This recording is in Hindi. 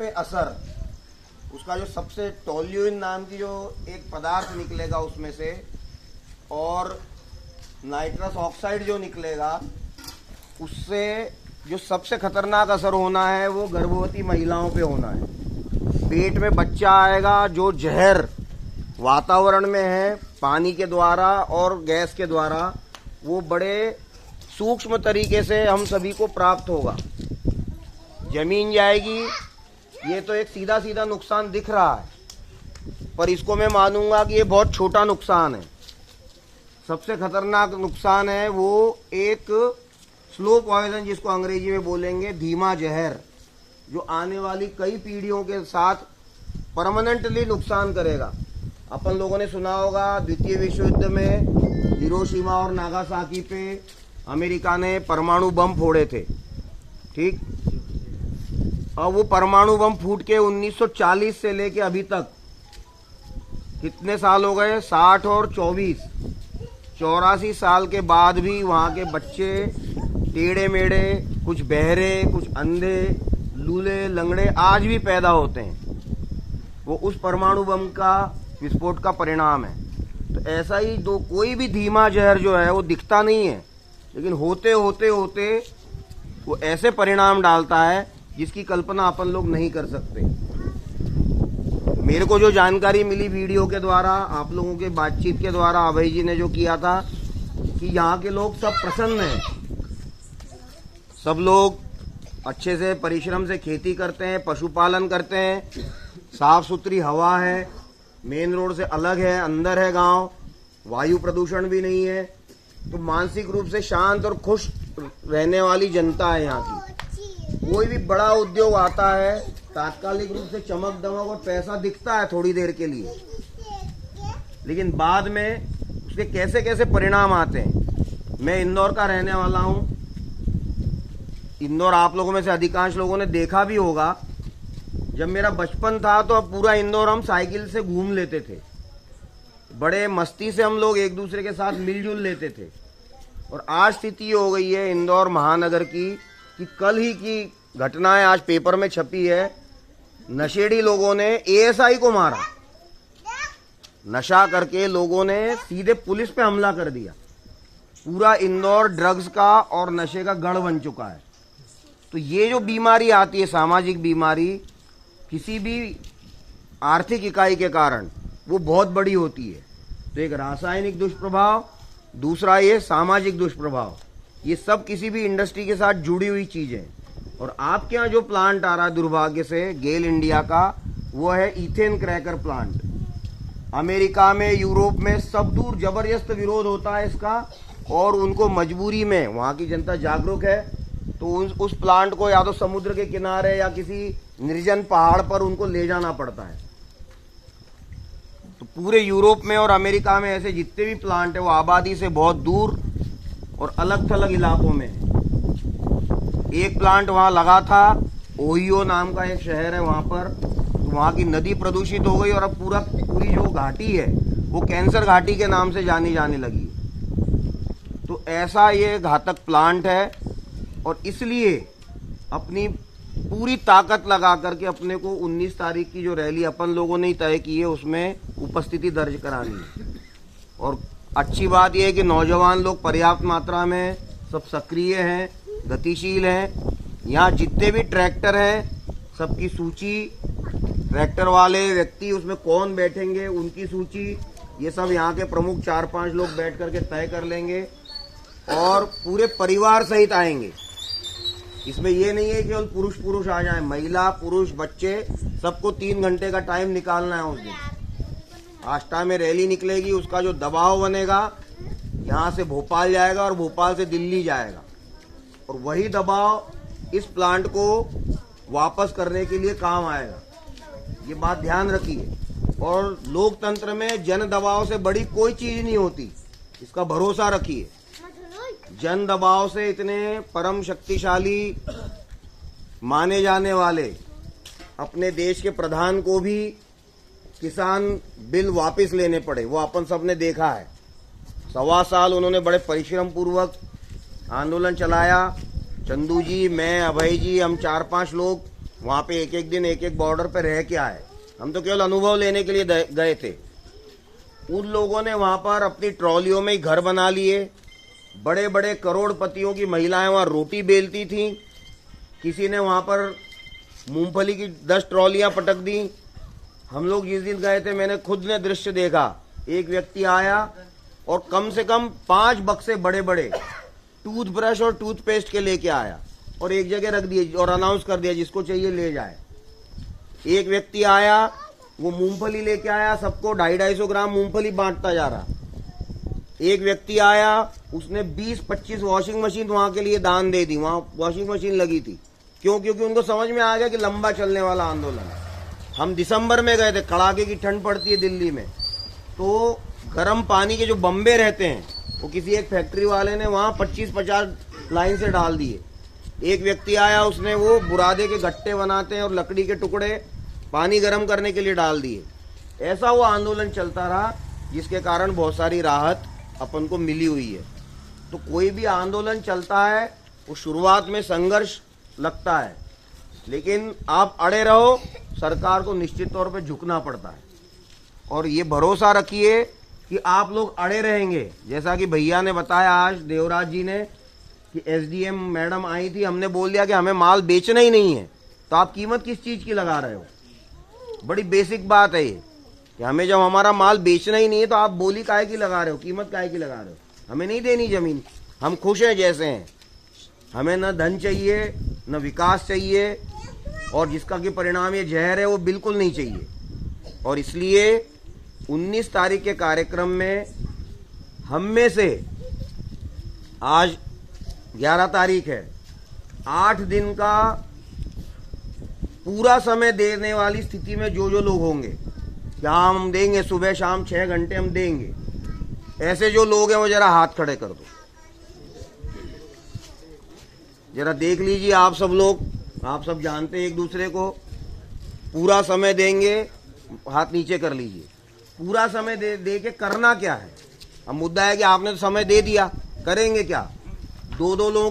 पे असर, उसका जो सबसे टोल्यूइन नाम की जो एक पदार्थ निकलेगा उसमें से, और नाइट्रस ऑक्साइड जो निकलेगा, उससे जो सबसे खतरनाक असर होना है वो गर्भवती महिलाओं पे होना है। पेट में बच्चा आएगा जो जहर वातावरण में है पानी के द्वारा और गैस के द्वारा, वो बड़े सूक्ष्म तरीके से हम सभी को प्राप्त होगा। जमीन जाएगी, ये तो एक सीधा सीधा नुकसान दिख रहा है, पर इसको मैं मानूंगा कि ये बहुत छोटा नुकसान है। सबसे खतरनाक नुकसान है वो एक स्लो पॉइजन, जिसको अंग्रेजी में बोलेंगे धीमा जहर, जो आने वाली कई पीढ़ियों के साथ परमानेंटली नुकसान करेगा। अपन लोगों ने सुना होगा द्वितीय विश्व युद्ध में हिरोशिमा और नागासाकी पे अमेरिका ने परमाणु बम फोड़े थे, ठीक। अब वो परमाणु बम फूट के 1940 से लेके अभी तक कितने साल हो गए, 60 और 24, 84 साल के बाद भी वहाँ के बच्चे टेढ़े मेढ़े, कुछ बहरे, कुछ अंधे, लूले लंगड़े आज भी पैदा होते हैं। वो उस परमाणु बम का विस्फोट का परिणाम है। तो ऐसा ही कोई भी धीमा जहर जो है वो दिखता नहीं है, लेकिन होते होते होते वो ऐसे परिणाम डालता है जिसकी कल्पना अपन लोग नहीं कर सकते। मेरे को जो जानकारी मिली वीडियो के द्वारा, आप लोगों के बातचीत के द्वारा, अभय जी ने जो किया था कि यहाँ के लोग सब प्रसन्न हैं, सब लोग अच्छे से परिश्रम से खेती करते हैं, पशुपालन करते हैं, साफ सुथरी हवा है, मेन रोड से अलग है, अंदर है गांव, वायु प्रदूषण भी नहीं है, तो मानसिक रूप से शांत और खुश रहने वाली जनता है यहाँ की। कोई भी बड़ा उद्योग आता है, तात्कालिक रूप से चमक दमक और पैसा दिखता है थोड़ी देर के लिए, लेकिन बाद में उसके कैसे कैसे परिणाम आते हैं। मैं इंदौर का रहने वाला हूँ। इंदौर आप लोगों में से अधिकांश लोगों ने देखा भी होगा। जब मेरा बचपन था तो अब पूरा इंदौर हम साइकिल से घूम लेते थे, बड़े मस्ती से हम लोग एक दूसरे के साथ मिलजुल लेते थे। और आज स्थिति हो गई है इंदौर महानगर की कि कल ही की घटनाएं आज पेपर में छपी है, नशेड़ी लोगों ने एएसआई को मारा। नशा करके लोगों ने सीधे पुलिस पे हमला कर दिया। पूरा इंदौर ड्रग्स का और नशे का गढ़ बन चुका है। तो ये जो बीमारी आती है, सामाजिक बीमारी, किसी भी आर्थिक इकाई के कारण वो बहुत बड़ी होती है। तो एक रासायनिक दुष्प्रभाव, दूसरा ये सामाजिक दुष्प्रभाव, ये सब किसी भी इंडस्ट्री के साथ जुड़ी हुई चीजें। और आपके यहाँ जो प्लांट आ रहा है दुर्भाग्य से गेल इंडिया का, वो है इथेन क्रैकर प्लांट। अमेरिका में, यूरोप में सब दूर जबरदस्त विरोध होता है इसका, और उनको मजबूरी में, वहाँ की जनता जागरूक है, तो उस प्लांट को या तो समुद्र के किनारे या किसी निर्जन पहाड़ पर उनको ले जाना पड़ता है। तो पूरे यूरोप में और अमेरिका में ऐसे जितने भी प्लांट है वो आबादी से बहुत दूर और अलग थलग इलाकों में है। एक प्लांट वहाँ लगा था, ओहियो नाम का एक शहर है वहाँ पर, तो वहाँ की नदी प्रदूषित हो गई और अब पूरी जो घाटी है वो कैंसर घाटी के नाम से जाने लगी। तो ऐसा ये घातक प्लांट है, और इसलिए अपनी पूरी ताकत लगा करके अपने को 19 तारीख की जो रैली अपन लोगों ने तय की है उसमें उपस्थिति दर्ज करानी है। और अच्छी बात यह है कि नौजवान लोग पर्याप्त मात्रा में सब सक्रिय हैं, गतिशील हैं। यहाँ जितने भी ट्रैक्टर हैं सबकी सूची, ट्रैक्टर वाले व्यक्ति उसमें कौन बैठेंगे उनकी सूची, ये सब यहाँ के प्रमुख 4-5 लोग बैठ करके तय कर लेंगे, और पूरे परिवार सहित आएंगे। इसमें ये नहीं है कि केवल पुरुष आ जाएं, महिला पुरुष बच्चे सबको 3 घंटे का टाइम निकालना है। उस दिन आष्टा में रैली निकलेगी, उसका जो दबाव बनेगा यहाँ से भोपाल जाएगा और भोपाल से दिल्ली जाएगा, और वही दबाव इस प्लांट को वापस करने के लिए काम आएगा। ये बात ध्यान रखिए। और लोकतंत्र में जन दबाव से बड़ी कोई चीज नहीं होती, इसका भरोसा रखिए। जन दबाव से इतने परम शक्तिशाली माने जाने वाले अपने देश के प्रधान को भी किसान बिल वापस लेने पड़े, वो अपन सब ने देखा है। 1.25 साल उन्होंने बड़े परिश्रम पूर्वक आंदोलन चलाया। चंदू जी, मैं, अभय जी, हम 4-5 लोग वहां पे एक एक दिन एक एक बॉर्डर पे रह के आए, हम तो केवल अनुभव लेने के लिए गए थे। उन लोगों ने वहां पर अपनी ट्रॉलियों में ही घर बना लिए। बड़े बड़े करोड़पतियों की महिलाएं वहां रोटी बेलती थीं। किसी ने वहां पर मूंगफली की 10 ट्रॉलियां पटक दी। हम लोग जिस दिन गए थे मैंने खुद ने दृश्य देखा। एक व्यक्ति आया और कम से कम 5 बक्से बड़े बड़े टूथब्रश और टूथपेस्ट के लेके आया और एक जगह रख दिए और अनाउंस कर दिया जिसको चाहिए ले जाए। एक व्यक्ति आया, वो मूंगफली लेके आया, सबको 250-250 ग्राम मूंगफली बांटता जा रहा। एक व्यक्ति आया, उसने 20-25 वॉशिंग मशीन वहां के लिए दान दे दी। वहां वॉशिंग मशीन लगी थी। क्यों? क्योंकि उनको समझ में आ गया कि लंबा चलने वाला आंदोलन है। हम दिसंबर में गए थे, कड़ाके की ठंड पड़ती है दिल्ली में, तो गर्म पानी के जो बम्बे रहते हैं वो किसी एक फैक्ट्री वाले ने वहां 25-50 लाइन से डाल दिए। एक व्यक्ति आया, उसने वो बुरादे के गट्टे बनाते हैं और लकड़ी के टुकड़े पानी गर्म करने के लिए डाल दिए। ऐसा वो आंदोलन चलता रहा जिसके कारण बहुत सारी राहत अपन को मिली हुई है। तो कोई भी आंदोलन चलता है वो शुरुआत में संघर्ष लगता है, लेकिन आप अड़े रहो, सरकार को निश्चित तौर पे झुकना पड़ता है। और ये भरोसा रखिए कि आप लोग अड़े रहेंगे। जैसा कि भैया ने बताया, आज देवराज जी ने, कि एसडीएम मैडम आई थी, हमने बोल दिया कि हमें माल बेचना ही नहीं है, तो आप कीमत किस चीज़ की लगा रहे हो? बड़ी बेसिक बात है ये कि हमें जब हमारा माल बेचना ही नहीं है तो आप बोली काहे की लगा रहे हो, कीमत काहे की लगा रहे हो? हमें नहीं देनी जमीन, हम खुश हैं जैसे हैं। हमें न धन चाहिए, न विकास चाहिए, और जिसका कि परिणाम ये जहर है वो बिल्कुल नहीं चाहिए। और इसलिए 19 तारीख के कार्यक्रम में हम में से, आज 11 तारीख है, 8 दिन का पूरा समय देने वाली स्थिति में जो जो लोग होंगे, जहां हम देंगे सुबह शाम 6 घंटे हम देंगे, ऐसे जो लोग हैं वो जरा हाथ खड़े कर दो। जरा देख लीजिए आप सब लोग, आप सब जानते हैं एक दूसरे को। पूरा समय देंगे, हाथ नीचे कर लीजिए। पूरा समय दे के करना क्या है? अब मुद्दा है कि आपने तो समय दे दिया, करेंगे क्या? 2-2 लोगों